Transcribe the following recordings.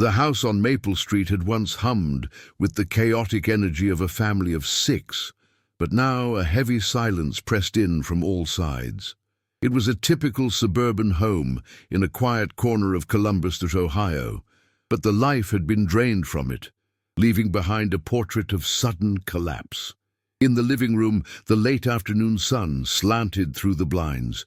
The house on Maple Street had once hummed with the chaotic energy of a family of 6, but now a heavy silence pressed in from all sides. It was a typical suburban home in a quiet corner of Columbus, Ohio, but the life had been drained from it, leaving behind a portrait of sudden collapse. In the living room, the late afternoon sun slanted through the blinds,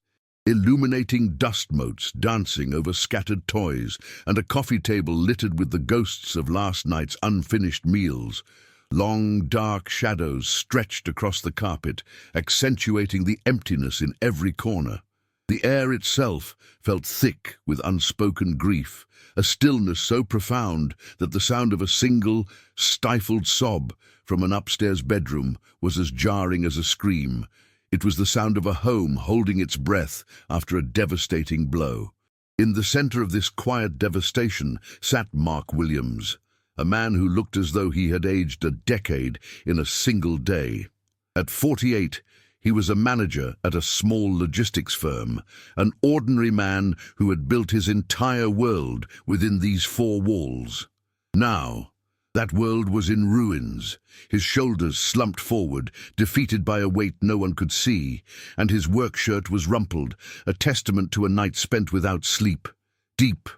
illuminating dust motes dancing over scattered toys and a coffee table littered with the ghosts of last night's unfinished meals. Long, dark shadows stretched across the carpet, accentuating the emptiness in every corner. The air itself felt thick with unspoken grief, a stillness so profound that the sound of a single, stifled sob from an upstairs bedroom was as jarring as a scream. It was the sound of a home holding its breath after a devastating blow. In the center of this quiet devastation sat Mark Williams, a man who looked as though he had aged a decade in a single day. At 48, he was a manager at a small logistics firm, an ordinary man who had built his entire world within these 4 walls. Now, that world was in ruins, his shoulders slumped forward, defeated by a weight no one could see, and his work shirt was rumpled, a testament to a night spent without sleep. Deep,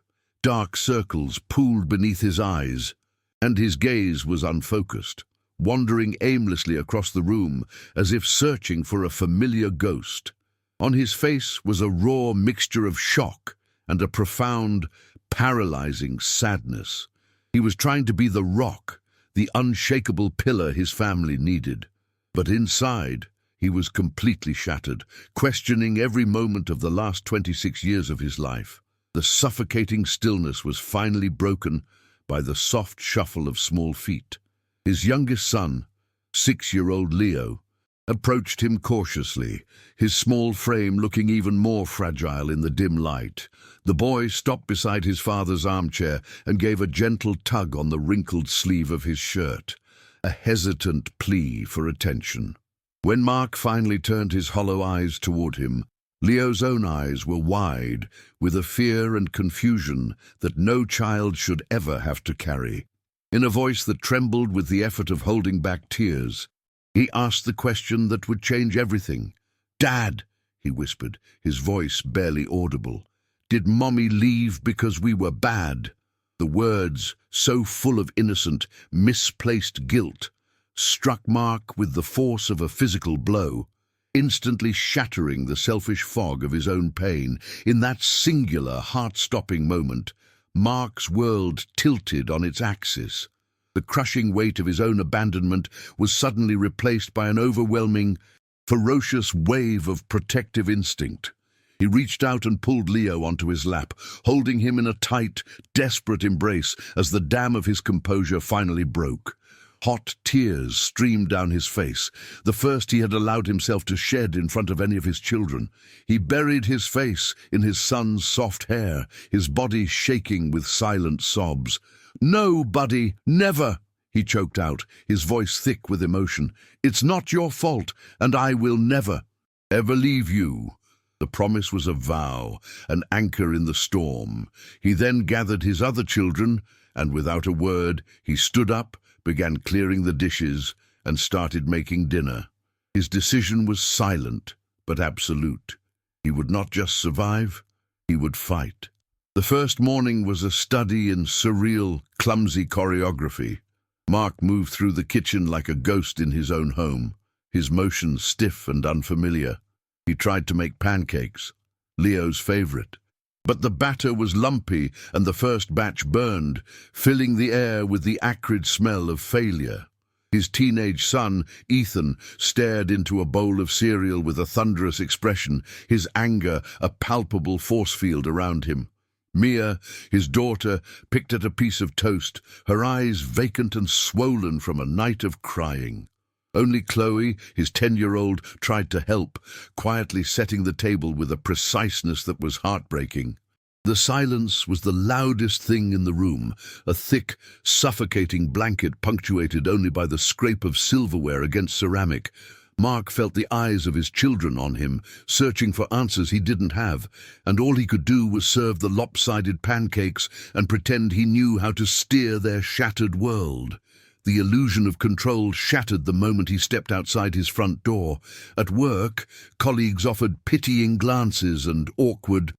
dark circles pooled beneath his eyes, and his gaze was unfocused, wandering aimlessly across the room as if searching for a familiar ghost. On his face was a raw mixture of shock and a profound, paralyzing sadness. He was trying to be the rock, the unshakable pillar his family needed. But inside, he was completely shattered, questioning every moment of the last 26 years of his life. The suffocating stillness was finally broken by the soft shuffle of small feet. His youngest son, 6-year-old Leo, approached him cautiously, his small frame looking even more fragile in the dim light. The boy stopped beside his father's armchair and gave a gentle tug on the wrinkled sleeve of his shirt, a hesitant plea for attention. When Mark finally turned his hollow eyes toward him, Leo's own eyes were wide with a fear and confusion that no child should ever have to carry. In a voice that trembled with the effort of holding back tears, he asked the question that would change everything. "Dad," he whispered, his voice barely audible, "did Mommy leave because we were bad?" The words, so full of innocent, misplaced guilt, struck Mark with the force of a physical blow, instantly shattering the selfish fog of his own pain. In that singular, heart-stopping moment, Mark's world tilted on its axis. The crushing weight of his own abandonment was suddenly replaced by an overwhelming, ferocious wave of protective instinct. He reached out and pulled Leo onto his lap, holding him in a tight, desperate embrace as the dam of his composure finally broke. Hot tears streamed down his face, the first he had allowed himself to shed in front of any of his children. He buried his face in his son's soft hair, his body shaking with silent sobs. "No, buddy, never," he choked out, his voice thick with emotion. "It's not your fault, and I will never, ever leave you." The promise was a vow, an anchor in the storm. He then gathered his other children, and without a word, he stood up, began clearing the dishes, and started making dinner. His decision was silent, but absolute. He would not just survive, he would fight. The first morning was a study in surreal, clumsy choreography. Mark moved through the kitchen like a ghost in his own home, his motions stiff and unfamiliar. He tried to make pancakes, Leo's favorite. But the batter was lumpy and the first batch burned, filling the air with the acrid smell of failure. His teenage son, Ethan, stared into a bowl of cereal with a thunderous expression, his anger a palpable force field around him. Mia, his daughter, picked at a piece of toast, her eyes vacant and swollen from a night of crying. Only Chloe, his 10-year-old, tried to help, quietly setting the table with a preciseness that was heartbreaking. The silence was the loudest thing in the room, a thick, suffocating blanket punctuated only by the scrape of silverware against ceramic. Mark felt the eyes of his children on him, searching for answers he didn't have, and all he could do was serve the lopsided pancakes and pretend he knew how to steer their shattered world. The illusion of control shattered the moment he stepped outside his front door. At work, colleagues offered pitying glances and awkward,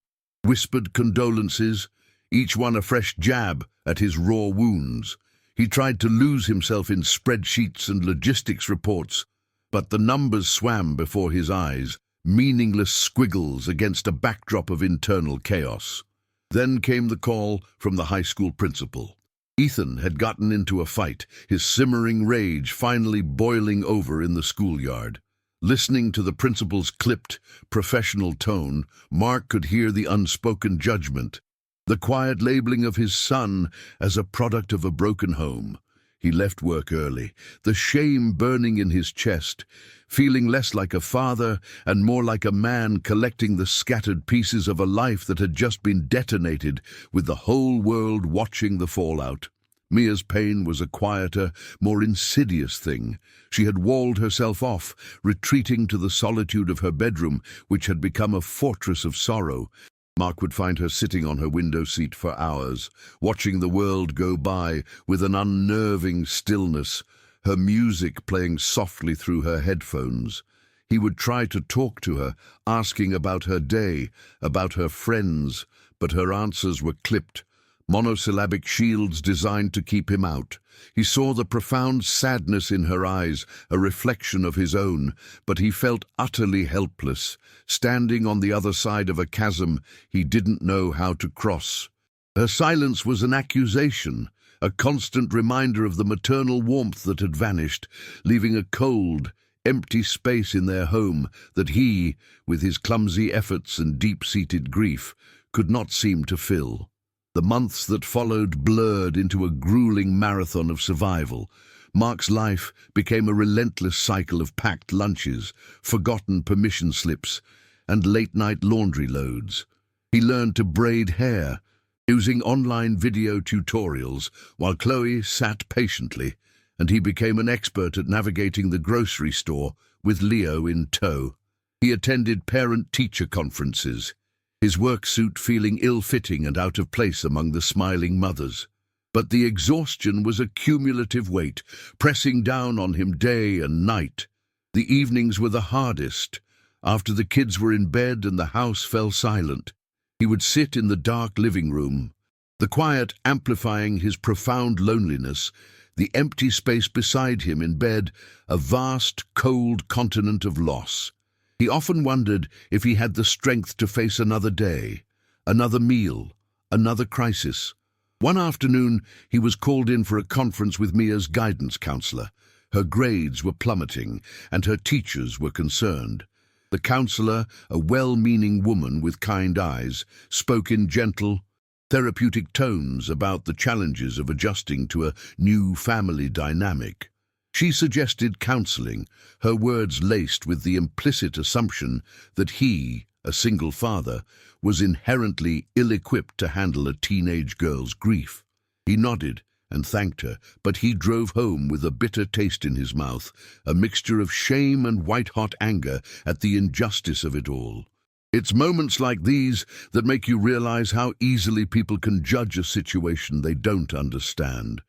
whispered condolences, each one a fresh jab at his raw wounds. He tried to lose himself in spreadsheets and logistics reports, but the numbers swam before his eyes, meaningless squiggles against a backdrop of internal chaos. Then came the call from the high school principal. Ethan had gotten into a fight, his simmering rage finally boiling over in the schoolyard. Listening to the principal's clipped, professional tone, Mark could hear the unspoken judgment, the quiet labeling of his son as a product of a broken home. He left work early, the shame burning in his chest, feeling less like a father and more like a man collecting the scattered pieces of a life that had just been detonated, with the whole world watching the fallout. Mia's pain was a quieter, more insidious thing. She had walled herself off, retreating to the solitude of her bedroom, which had become a fortress of sorrow. Mark would find her sitting on her window seat for hours, watching the world go by with an unnerving stillness, her music playing softly through her headphones. He would try to talk to her, asking about her day, about her friends, but her answers were clipped, monosyllabic shields designed to keep him out. He saw the profound sadness in her eyes, a reflection of his own, but he felt utterly helpless, standing on the other side of a chasm he didn't know how to cross. Her silence was an accusation, a constant reminder of the maternal warmth that had vanished, leaving a cold, empty space in their home that he, with his clumsy efforts and deep-seated grief, could not seem to fill. The months that followed blurred into a grueling marathon of survival. Mark's life became a relentless cycle of packed lunches, forgotten permission slips, and late-night laundry loads. He learned to braid hair, using online video tutorials, while Chloe sat patiently, and he became an expert at navigating the grocery store with Leo in tow. He attended parent-teacher conferences, his work suit feeling ill-fitting and out of place among the smiling mothers. But the exhaustion was a cumulative weight, pressing down on him day and night. The evenings were the hardest. After the kids were in bed and the house fell silent, he would sit in the dark living room, the quiet amplifying his profound loneliness, the empty space beside him in bed, a vast, cold continent of loss. He often wondered if he had the strength to face another day, another meal, another crisis. One afternoon, he was called in for a conference with Mia's guidance counselor. Her grades were plummeting, and her teachers were concerned. The counselor, a well-meaning woman with kind eyes, spoke in gentle, therapeutic tones about the challenges of adjusting to a new family dynamic. She suggested counseling, her words laced with the implicit assumption that he, a single father, was inherently ill-equipped to handle a teenage girl's grief. He nodded and thanked her, but he drove home with a bitter taste in his mouth, a mixture of shame and white-hot anger at the injustice of it all. It's moments like these that make you realize how easily people can judge a situation they don't understand.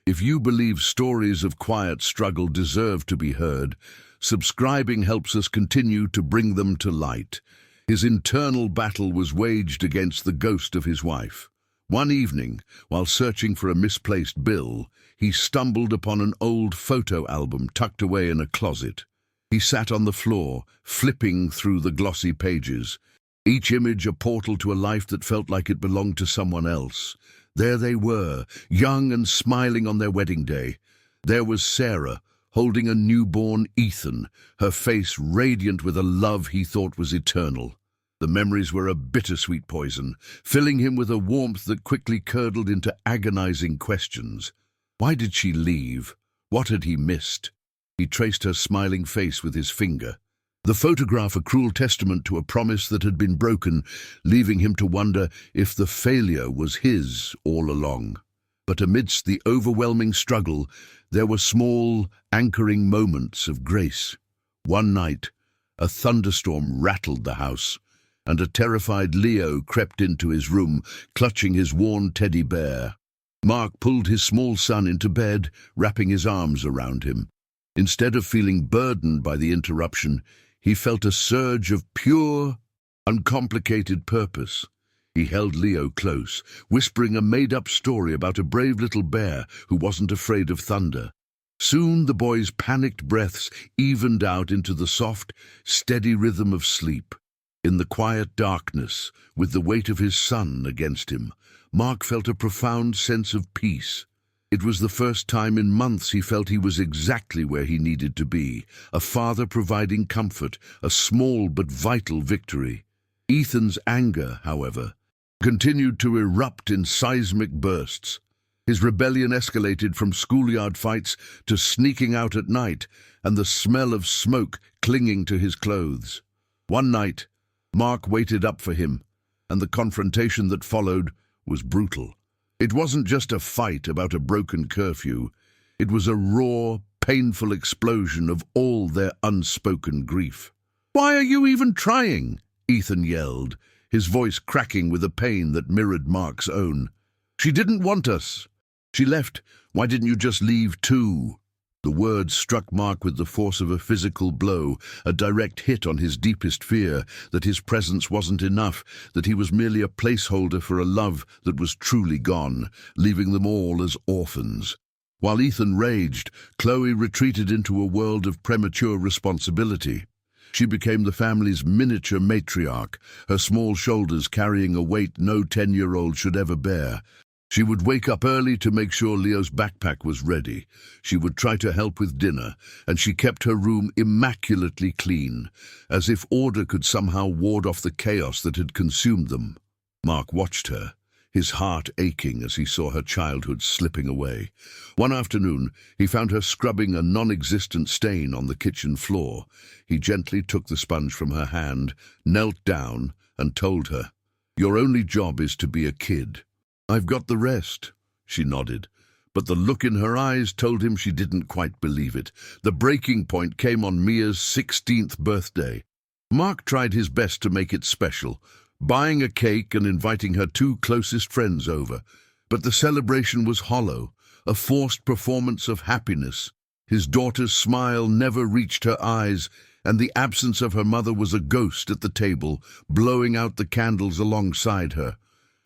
If you believe stories of quiet struggle deserve to be heard, subscribing helps us continue to bring them to light. His internal battle was waged against the ghost of his wife. One evening, while searching for a misplaced bill, he stumbled upon an old photo album tucked away in a closet. He sat on the floor, flipping through the glossy pages, each image a portal to a life that felt like it belonged to someone else. There they were, young and smiling on their wedding day. There was Sarah, holding a newborn Ethan, her face radiant with a love he thought was eternal. The memories were a bittersweet poison, filling him with a warmth that quickly curdled into agonizing questions. Why did she leave? What had he missed? He traced her smiling face with his finger. The photograph a cruel testament to a promise that had been broken, leaving him to wonder if the failure was his all along. But amidst the overwhelming struggle, there were small, anchoring moments of grace. One night, a thunderstorm rattled the house, and a terrified Leo crept into his room, clutching his worn teddy bear. Mark pulled his small son into bed, wrapping his arms around him. Instead of feeling burdened by the interruption, he felt a surge of pure, uncomplicated purpose. He held Leo close, whispering a made-up story about a brave little bear who wasn't afraid of thunder. Soon the boy's panicked breaths evened out into the soft, steady rhythm of sleep. In the quiet darkness, with the weight of his son against him, Mark felt a profound sense of peace. It was the first time in months he felt he was exactly where he needed to be, a father providing comfort, a small but vital victory. Ethan's anger, however, continued to erupt in seismic bursts. His rebellion escalated from schoolyard fights to sneaking out at night and the smell of smoke clinging to his clothes. One night, Mark waited up for him, and the confrontation that followed was brutal. It wasn't just a fight about a broken curfew. It was a raw, painful explosion of all their unspoken grief. "Why are you even trying?" Ethan yelled, his voice cracking with a pain that mirrored Mark's own. "She didn't want us. She left. Why didn't you just leave too?" The words struck Mark with the force of a physical blow, a direct hit on his deepest fear, that his presence wasn't enough, that he was merely a placeholder for a love that was truly gone, leaving them all as orphans. While Ethan raged, Chloe retreated into a world of premature responsibility. She became the family's miniature matriarch, her small shoulders carrying a weight no 10-year-old should ever bear. She would wake up early to make sure Leo's backpack was ready. She would try to help with dinner, and she kept her room immaculately clean, as if order could somehow ward off the chaos that had consumed them. Mark watched her, his heart aching as he saw her childhood slipping away. One afternoon, he found her scrubbing a non-existent stain on the kitchen floor. He gently took the sponge from her hand, knelt down, and told her, "Your only job is to be a kid. I've got the rest." She nodded, but the look in her eyes told him she didn't quite believe it. The breaking point came on Mia's 16th birthday. Mark tried his best to make it special, buying a cake and inviting her two closest friends over. But the celebration was hollow, a forced performance of happiness. His daughter's smile never reached her eyes, and the absence of her mother was a ghost at the table, blowing out the candles alongside her.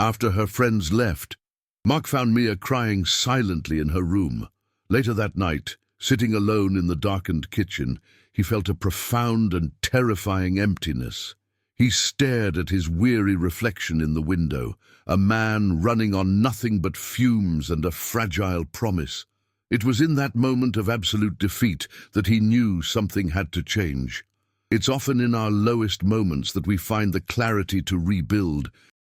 After her friends left, Mark found Mia crying silently in her room. Later that night, sitting alone in the darkened kitchen, he felt a profound and terrifying emptiness. He stared at his weary reflection in the window, a man running on nothing but fumes and a fragile promise. It was in that moment of absolute defeat that he knew something had to change. It's often in our lowest moments that we find the clarity to rebuild.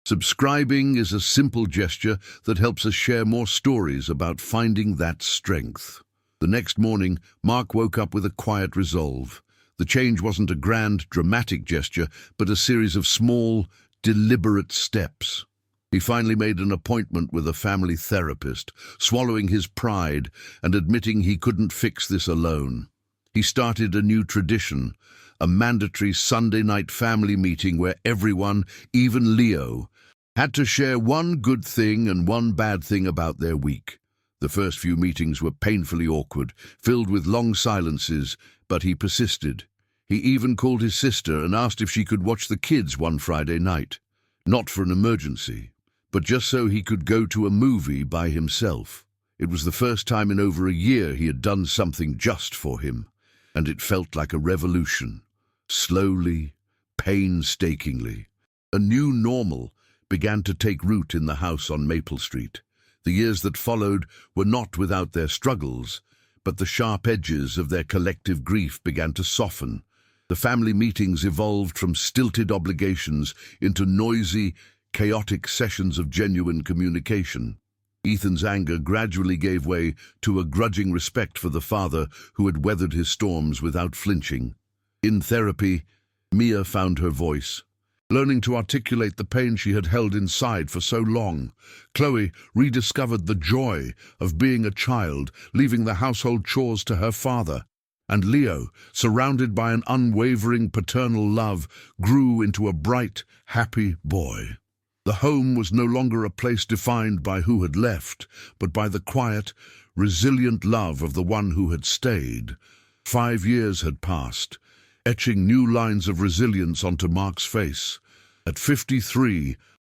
Subscribing is a simple gesture that helps us share more stories about finding that strength. The next morning, Mark woke up with a quiet resolve. The change wasn't a grand, dramatic gesture, but a series of small, deliberate steps. He finally made an appointment with a family therapist, swallowing his pride and admitting he couldn't fix this alone. He started a new tradition, a mandatory Sunday night family meeting where everyone, even Leo, had to share one good thing and one bad thing about their week. The first few meetings were painfully awkward, filled with long silences, but he persisted. He even called his sister and asked if she could watch the kids one Friday night. Not for an emergency, but just so he could go to a movie by himself. It was the first time in over a year he had done something just for him, and it felt like a revolution. Slowly, painstakingly, a new normal began to take root in the house on Maple Street. The years that followed were not without their struggles, but the sharp edges of their collective grief began to soften. The family meetings evolved from stilted obligations into noisy, chaotic sessions of genuine communication. Ethan's anger gradually gave way to a grudging respect for the father who had weathered his storms without flinching. In therapy, Mia found her voice, learning to articulate the pain she had held inside for so long. Chloe rediscovered the joy of being a child, leaving the household chores to her father. And Leo, surrounded by an unwavering paternal love, grew into a bright, happy boy. The home was no longer a place defined by who had left, but by the quiet, resilient love of the one who had stayed. 5 years had passed, etching new lines of resilience onto Mark's face. At 53,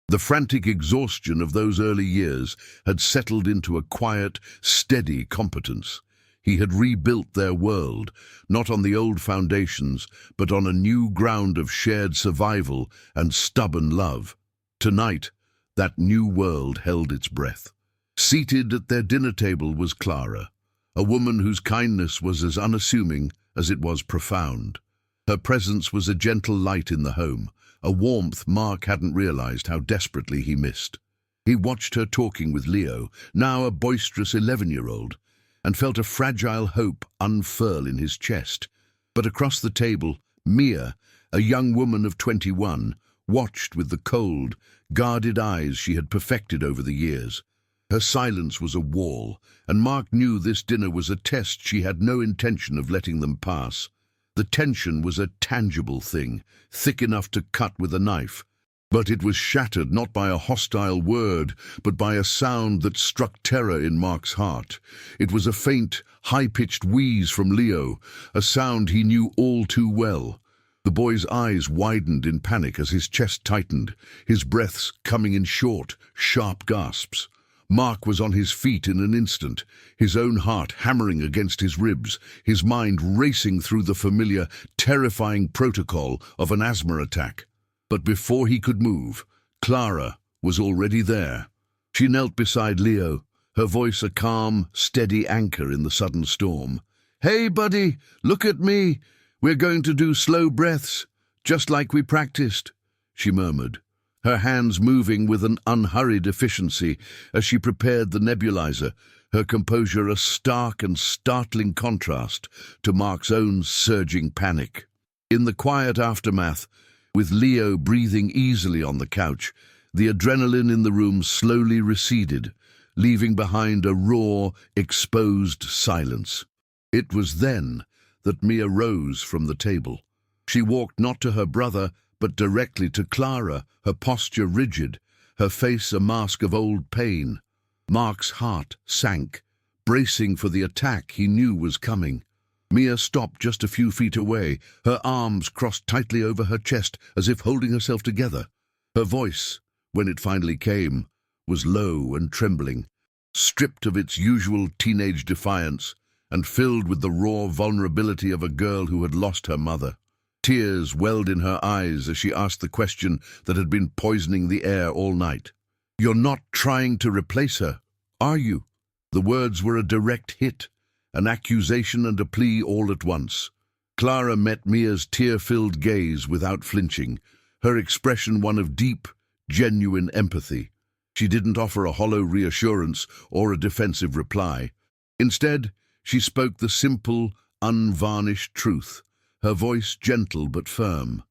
the frantic exhaustion of those early years had settled into a quiet, steady competence. He had rebuilt their world, not on the old foundations, but on a new ground of shared survival and stubborn love. Tonight, that new world held its breath. Seated at their dinner table was Clara, a woman whose kindness was as unassuming as it was profound. Her presence was a gentle light in the home, a warmth Mark hadn't realized how desperately he missed. He watched her talking with Leo, now a boisterous 11-year-old, and felt a fragile hope unfurl in his chest. But across the table, Mia, a young woman of 21, watched with the cold, guarded eyes she had perfected over the years. Her silence was a wall, and Mark knew this dinner was a test she had no intention of letting them pass. The tension was a tangible thing, thick enough to cut with a knife. But it was shattered not by a hostile word, but by a sound that struck terror in Mark's heart. It was a faint, high-pitched wheeze from Leo, a sound he knew all too well. The boy's eyes widened in panic as his chest tightened, his breaths coming in short, sharp gasps. Mark was on his feet in an instant, his own heart hammering against his ribs, his mind racing through the familiar, terrifying protocol of an asthma attack. But before he could move, Clara was already there. She knelt beside Leo, her voice a calm, steady anchor in the sudden storm. "Hey, buddy, look at me. We're going to do slow breaths, just like we practiced," she murmured, her hands moving with an unhurried efficiency as she prepared the nebulizer, her composure a stark and startling contrast to Mark's own surging panic. In the quiet aftermath, with Leo breathing easily on the couch, the adrenaline in the room slowly receded, leaving behind a raw, exposed silence. It was then that Mia rose from the table. She walked not to her brother, but directly to Clara, her posture rigid, her face a mask of old pain. Mark's heart sank, bracing for the attack he knew was coming. Mia stopped just a few feet away, her arms crossed tightly over her chest as if holding herself together. Her voice, when it finally came, was low and trembling, stripped of its usual teenage defiance and filled with the raw vulnerability of a girl who had lost her mother. Tears welled in her eyes as she asked the question that had been poisoning the air all night. "You're not trying to replace her, are you?" The words were a direct hit, an accusation and a plea all at once. Clara met Mia's tear-filled gaze without flinching, her expression one of deep, genuine empathy. She didn't offer a hollow reassurance or a defensive reply. Instead, she spoke the simple, unvarnished truth, her voice gentle but firm.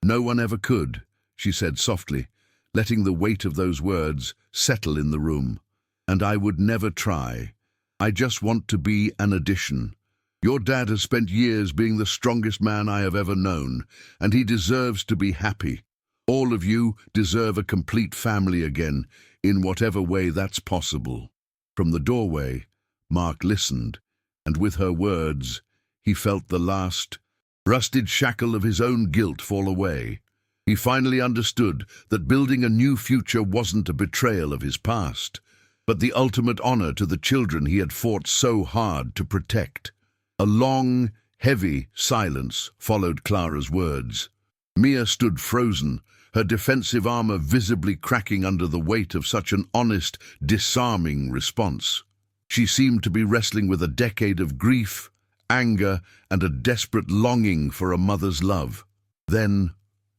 "No one ever could," she said softly, letting the weight of those words settle in the room. "And I would never try. I just want to be an addition. Your dad has spent years being the strongest man I have ever known, and he deserves to be happy. All of you deserve a complete family again, in whatever way that's possible." From the doorway, Mark listened, and with her words, he felt the last, rusted shackle of his own guilt fall away. He finally understood that building a new future wasn't a betrayal of his past, but the ultimate honor to the children he had fought so hard to protect. A long, heavy silence followed Clara's words. Mia stood frozen, her defensive armor visibly cracking under the weight of such an honest, disarming response. She seemed to be wrestling with a decade of grief, anger, and a desperate longing for a mother's love. Then,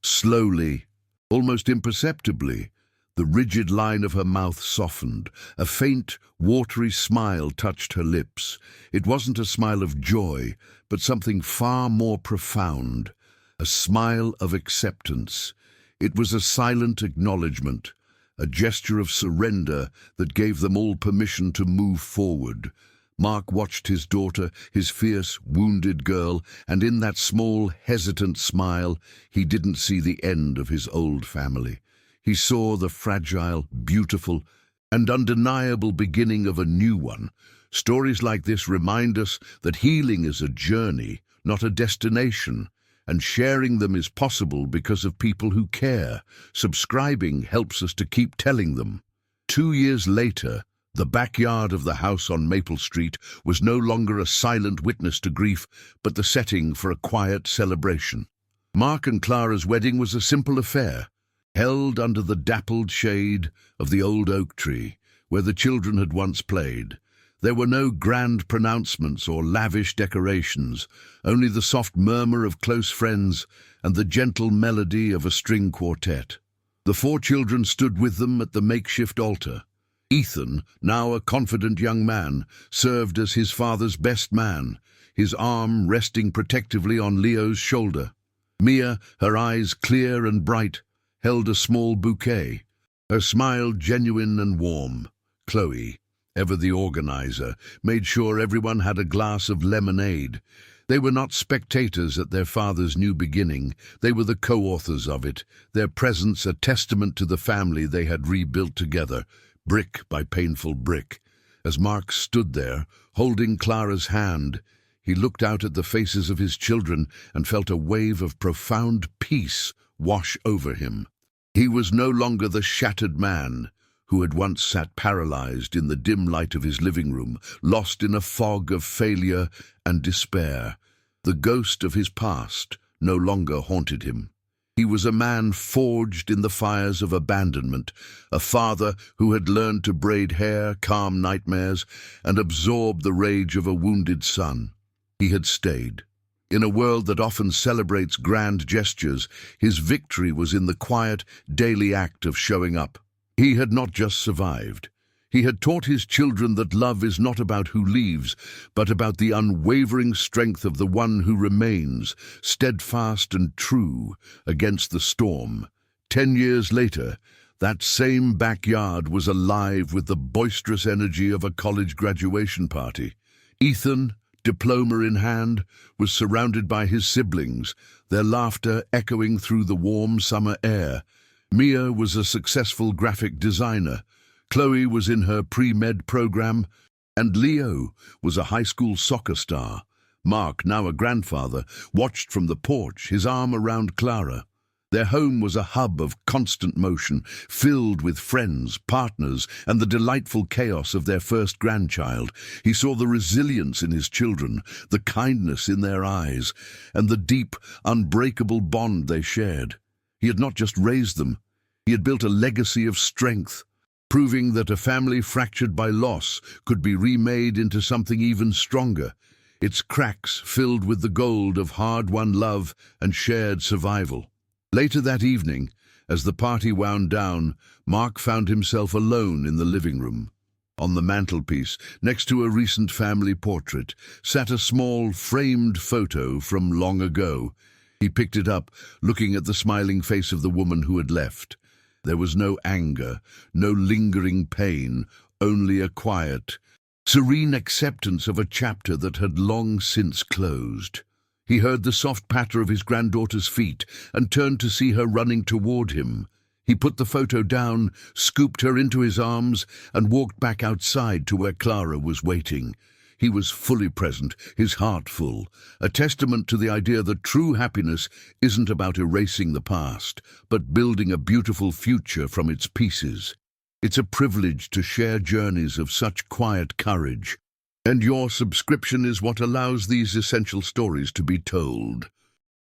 slowly, almost imperceptibly, the rigid line of her mouth softened. A faint, watery smile touched her lips. It wasn't a smile of joy, but something far more profound. A smile of acceptance. It was a silent acknowledgement, a gesture of surrender that gave them all permission to move forward. Mark watched his daughter, his fierce, wounded girl, and in that small, hesitant smile, he didn't see the end of his old family. He saw the fragile, beautiful, and undeniable beginning of a new one. Stories like this remind us that healing is a journey, not a destination, and sharing them is possible because of people who care. Subscribing helps us to keep telling them. 2 years later, the backyard of the house on Maple Street was no longer a silent witness to grief, but the setting for a quiet celebration. Mark and Clara's wedding was a simple affair, held under the dappled shade of the old oak tree, where the children had once played. There were no grand pronouncements or lavish decorations, only the soft murmur of close friends and the gentle melody of a string quartet. The 4 children stood with them at the makeshift altar. Ethan, now a confident young man, served as his father's best man, his arm resting protectively on Leo's shoulder. Mia, her eyes clear and bright, held a small bouquet, her smile genuine and warm. Chloe, ever the organizer, made sure everyone had a glass of lemonade. They were not spectators at their father's new beginning. They were the co-authors of it, their presence a testament to the family they had rebuilt together, brick by painful brick. As Mark stood there, holding Clara's hand, he looked out at the faces of his children and felt a wave of profound peace wash over him. He was no longer the shattered man who had once sat paralyzed in the dim light of his living room, lost in a fog of failure and despair. The ghost of his past no longer haunted him. He was a man forged in the fires of abandonment, a father who had learned to braid hair, calm nightmares, and absorb the rage of a wounded son. He had stayed. In a world that often celebrates grand gestures, his victory was in the quiet, daily act of showing up. He had not just survived. He had taught his children that love is not about who leaves, but about the unwavering strength of the one who remains, steadfast and true, against the storm. 10 years later, that same backyard was alive with the boisterous energy of a college graduation party. Ethan, diploma in hand, was surrounded by his siblings, their laughter echoing through the warm summer air. Mia was a successful graphic designer. Chloe was in her pre-med program, and Leo was a high school soccer star. Mark, now a grandfather, watched from the porch, his arm around Clara. Their home was a hub of constant motion, filled with friends, partners, and the delightful chaos of their first grandchild. He saw the resilience in his children, the kindness in their eyes, and the deep, unbreakable bond they shared. He had not just raised them, he had built a legacy of strength, proving that a family fractured by loss could be remade into something even stronger, its cracks filled with the gold of hard-won love and shared survival. Later that evening, as the party wound down, Mark found himself alone in the living room. On the mantelpiece, next to a recent family portrait, sat a small, framed photo from long ago. He picked it up, looking at the smiling face of the woman who had left. There was no anger, no lingering pain, only a quiet, serene acceptance of a chapter that had long since closed. He heard the soft patter of his granddaughter's feet and turned to see her running toward him. He put the photo down, scooped her into his arms, and walked back outside to where Clara was waiting. He was fully present, his heart full, a testament to the idea that true happiness isn't about erasing the past, but building a beautiful future from its pieces. It's a privilege to share journeys of such quiet courage, and your subscription is what allows these essential stories to be told.